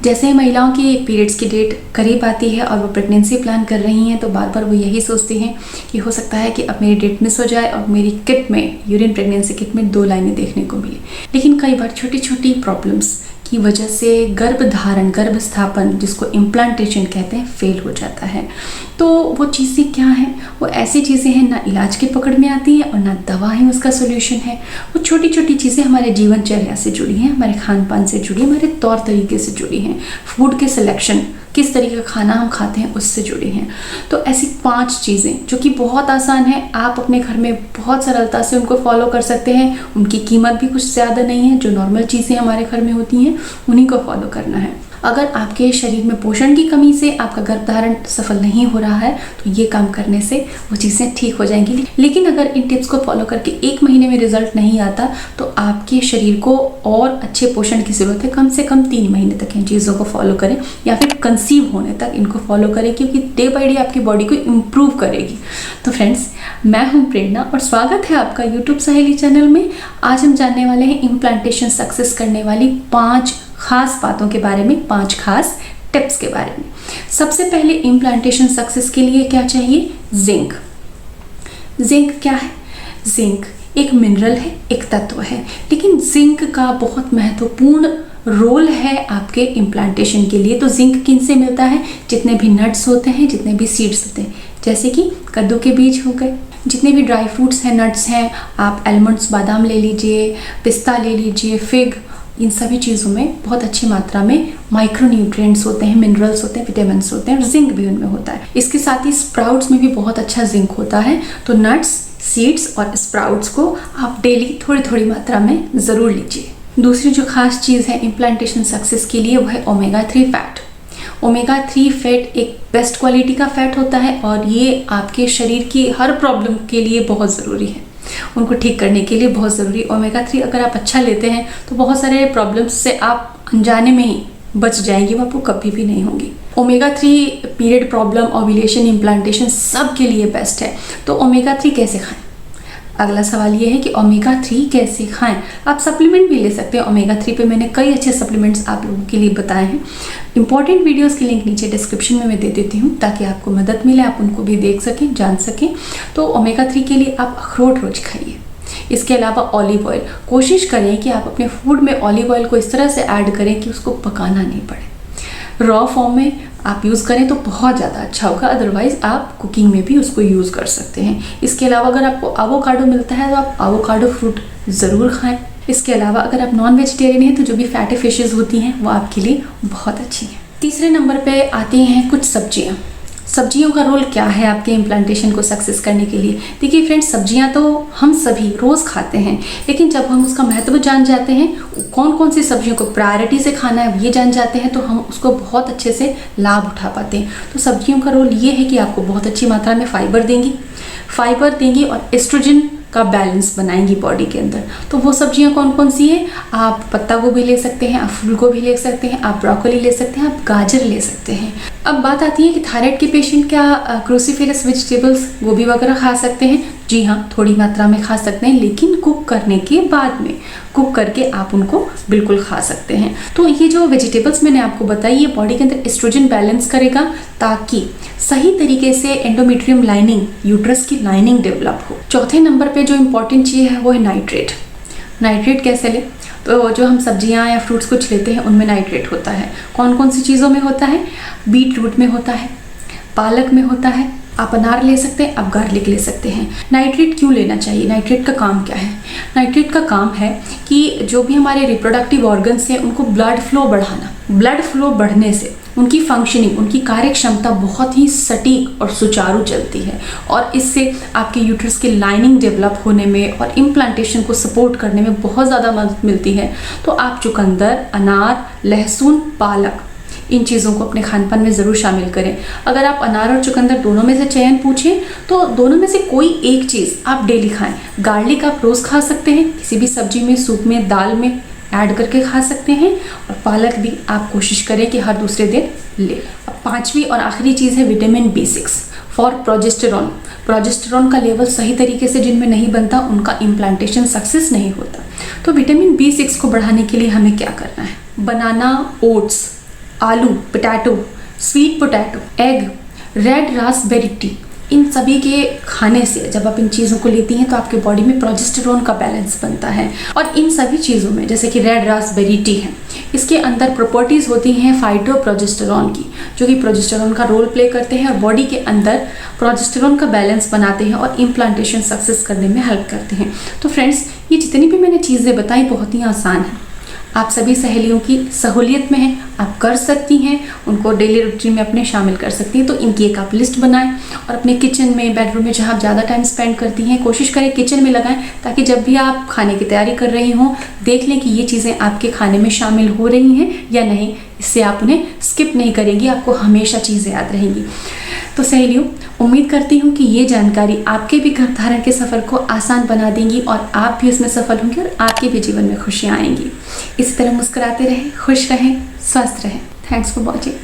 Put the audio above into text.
जैसे ही महिलाओं की पीरियड्स की डेट करीब आती है और वो प्रेगनेंसी प्लान कर रही हैं तो बार बार वो यही सोचती हैं कि हो सकता है कि अब मेरी डेट मिस हो जाए और मेरी किट में, यूरिन प्रेगनेंसी किट में 2 लाइनें देखने को मिले। लेकिन कई बार छोटी छोटी प्रॉब्लम्स की वजह से गर्भधारण, गर्भस्थापन जिसको इम्प्लांटेशन कहते हैं, फेल हो जाता है। तो वो चीज़ें क्या हैं? वो ऐसी चीज़ें हैं ना इलाज की पकड़ में आती हैं और ना दवा ही उसका सोल्यूशन है। वो छोटी छोटी चीज़ें हमारे जीवनचर्या से जुड़ी हैं, हमारे खान पान से जुड़ी, हमारे तौर तरीके से जुड़ी हैं, फूड के सिलेक्शन, किस तरीके का खाना हम खाते हैं उससे जुड़ी हैं। तो ऐसी 5 चीज़ें जो कि बहुत आसान है, आप अपने घर में बहुत सरलता से उनको फॉलो कर सकते हैं। उनकी कीमत भी कुछ ज़्यादा नहीं है, जो नॉर्मल चीज़ें हमारे घर में होती हैं उन्हीं को फॉलो करना है। अगर आपके शरीर में पोषण की कमी से आपका गर्भधारण सफल नहीं हो रहा है तो ये काम करने से वो चीज़ें ठीक हो जाएंगी। लेकिन अगर इन टिप्स को फॉलो करके 1 महीने में रिजल्ट नहीं आता तो आपके शरीर को और अच्छे पोषण की ज़रूरत है। कम से कम 3 महीने तक इन चीज़ों को फॉलो करें या फिर कंसीव होने तक इनको फॉलो करें, क्योंकि डे बाई डे आपकी बॉडी को इम्प्रूव करेगी। तो फ्रेंड्स, मैं हूँ प्रेरणा और स्वागत है आपका यूट्यूब सहेली चैनल में। आज हम जानने वाले हैं इम्प्लांटेशन सक्सेस करने वाली 5 खास बातों के बारे में, 5 खास टिप्स के बारे में। सबसे पहले इम्प्लांटेशन सक्सेस के लिए क्या चाहिए? जिंक। जिंक क्या है? जिंक एक मिनरल है, एक तत्व है, लेकिन जिंक का बहुत महत्वपूर्ण रोल है आपके इम्प्लांटेशन के लिए। तो जिंक किन से मिलता है? जितने भी नट्स होते हैं, जितने भी सीड्स होते हैं, जैसे कि कद्दू के बीज हो गए, जितने भी ड्राई फ्रूट्स हैं, नट्स हैं, आप आलमंड्स, बादाम ले लीजिए, पिस्ता ले लीजिए, फिग, इन सभी चीज़ों में बहुत अच्छी मात्रा में माइक्रो न्यूट्रिएंट्स होते हैं, मिनरल्स होते हैं, विटामिन्स होते हैं और जिंक भी उनमें होता है। इसके साथ ही स्प्राउट्स में भी बहुत अच्छा जिंक होता है। तो नट्स, सीड्स और स्प्राउट्स को आप डेली थोड़ी थोड़ी मात्रा में ज़रूर लीजिए। दूसरी जो खास चीज़ है इम्प्लांटेशन सक्सेस के लिए वो है ओमेगा 3 फैट। ओमेगा 3 फैट एक बेस्ट क्वालिटी का फैट होता है और ये आपके शरीर की हर प्रॉब्लम के लिए बहुत ज़रूरी है, उनको ठीक करने के लिए बहुत ज़रूरी। ओमेगा 3 अगर आप अच्छा लेते हैं तो बहुत सारे प्रॉब्लम्स से आप अनजाने में ही बच जाएंगे, वो आपको कभी भी नहीं होंगी। Omega 3 period problem, ovulation, implantation सब के लिए बेस्ट है। तो ओमेगा 3 कैसे खाएं? अगला सवाल ये है कि ओमेगा 3 कैसे खाएं? आप सप्लीमेंट भी ले सकते हैं। ओमेगा 3 पे मैंने कई अच्छे सप्लीमेंट्स आप लोगों के लिए बताए हैं। इंपॉर्टेंट वीडियोस की लिंक नीचे डिस्क्रिप्शन में मैं दे देती हूँ ताकि आपको मदद मिले, आप उनको भी देख सकें, जान सकें। तो ओमेगा 3 के लिए आप अखरोट रोज खाइए। इसके अलावा ऑलिव ऑयल, कोशिश करें कि आप अपने फूड में ऑलिव ऑयल को इस तरह से ऐड करें कि उसको पकाना नहीं पड़े। रॉ फॉर्म में आप यूज़ करें तो बहुत ज़्यादा अच्छा होगा, अदरवाइज़ आप कुकिंग में भी उसको यूज़ कर सकते हैं। इसके अलावा अगर आपको एवोकाडो मिलता है तो आप एवोकाडो फ्रूट ज़रूर खाएं। इसके अलावा अगर आप नॉन वेजिटेरियन हैं तो जो भी फैटी फिशेज़ होती हैं वो आपके लिए बहुत अच्छी हैं। तीसरे नंबर पे आती हैं कुछ सब्जियाँ। सब्जियों का रोल क्या है आपके इम्प्लांटेशन को सक्सेस करने के लिए? देखिए फ्रेंड्स, सब्जियां तो हम सभी रोज़ खाते हैं, लेकिन जब हम उसका महत्व जान जाते हैं, कौन कौन सी सब्जियों को प्रायोरिटी से खाना है ये जान जाते हैं, तो हम उसको बहुत अच्छे से लाभ उठा पाते हैं। तो सब्जियों का रोल ये है कि आपको बहुत अच्छी मात्रा में फाइबर देंगी और एस्ट्रोजन का बैलेंस बनाएंगी बॉडी के अंदर। तो वो सब्जियां कौन कौन सी हैं? आप पत्ता गोभी ले सकते हैं, आप फूल गोभी ले सकते हैं, आप ब्रोकोली ले सकते हैं, आप गाजर ले सकते हैं। अब बात आती है कि थायराइड के पेशेंट क्या क्रूसीफेरस वेजिटेबल्स, गोभी वगैरह खा सकते हैं? जी हाँ, थोड़ी मात्रा में खा सकते हैं, लेकिन कुक करने के बाद में, कुक करके आप उनको बिल्कुल खा सकते हैं। तो ये जो वेजिटेबल्स मैंने आपको बताई, ये बॉडी के अंदर एस्ट्रोजन बैलेंस करेगा ताकि सही तरीके से एंडोमेट्रियम लाइनिंग, यूट्रस की लाइनिंग डेवलप हो। चौथे नंबर पे जो इम्पॉर्टेंट चीज़ है वो है नाइट्रेट। नाइट्रेट कैसे लें? तो जो हम सब्जियां या फ्रूट्स कुछ लेते हैं उनमें नाइट्रेट होता है। कौन कौन सी चीज़ों में होता है? बीट रूट में होता है, पालक में होता है, आप अनार ले सकते हैं, आप गार्लिक ले सकते हैं। नाइट्रेट क्यों लेना चाहिए? नाइट्रेट का काम क्या है? नाइट्रेट का काम है कि जो भी हमारे रिप्रोडक्टिव ऑर्गन्स हैं उनको ब्लड फ्लो बढ़ाना। ब्लड फ्लो बढ़ने से उनकी फंक्शनिंग, उनकी कार्य क्षमता बहुत ही सटीक और सुचारू चलती है और इससे आपके यूट्रस की लाइनिंग डेवलप होने में और इम्प्लांटेशन को सपोर्ट करने में बहुत ज़्यादा मदद मिलती है। तो आप चुकंदर, अनार, लहसुन, पालक, इन चीज़ों को अपने खान पान में ज़रूर शामिल करें। अगर आप अनार और चुकंदर दोनों में से चयन पूछें तो दोनों में से कोई एक चीज़ आप डेली खाएं। गार्लिक आप रोज़ खा सकते हैं, किसी भी सब्जी में, सूप में, दाल में ऐड करके खा सकते हैं और पालक भी आप कोशिश करें कि हर दूसरे दिन ले। अब 5वीं और आखिरी चीज़ है vitamin B6 for progesterone. Progesterone का लेवल सही तरीके से जिनमें नहीं बनता उनका इम्प्लांटेशन सक्सेस नहीं होता। तो विटामिन B6 को बढ़ाने के लिए हमें क्या करना है? बनाना, ओट्स, आलू, potato, sweet potato, egg, red raspberry tea, इन सभी के खाने से जब आप इन चीज़ों को लेती हैं तो आपके बॉडी में प्रोजेस्टेरोन का बैलेंस बनता है। और इन सभी चीज़ों में जैसे कि रेड रास्पबेरी टी है, इसके अंदर प्रॉपर्टीज़ होती हैं फाइटोप्रोजेस्टेरोन की, जो कि प्रोजेस्टेरोन का रोल प्ले करते हैं और बॉडी के अंदर प्रोजेस्टेरोन का बैलेंस बनाते हैं और इम्प्लांटेशन सक्सेस करने में हेल्प करते हैं। तो फ्रेंड्स, ये जितनी भी मैंने चीज़ें बताई बहुत ही आसान है, आप सभी सहेलियों की सहूलियत में है, आप कर सकती हैं, उनको डेली रूटीन में अपने शामिल कर सकती हैं। तो इनकी एक आप लिस्ट बनाएं और अपने किचन में, बेडरूम में जहाँ आप ज़्यादा टाइम स्पेंड करती हैं, कोशिश करें किचन में लगाएं, ताकि जब भी आप खाने की तैयारी कर रही हों देख लें कि ये चीज़ें आपके खाने में शामिल हो रही हैं या नहीं। इससे आप उन्हें स्किप नहीं करेंगी, आपको हमेशा चीज़ें याद रहेंगी। तो सहेलियों, उम्मीद करती हूँ कि ये जानकारी आपके भी गर्भधारण के सफ़र को आसान बना देंगी और आप भी उसमें सफल होंगे और आपके भी जीवन में खुशियाँ आएंगी। इसी तरह मुस्कुराते रहें, खुश रहें, स्वस्थ रहें। Thanks for watching.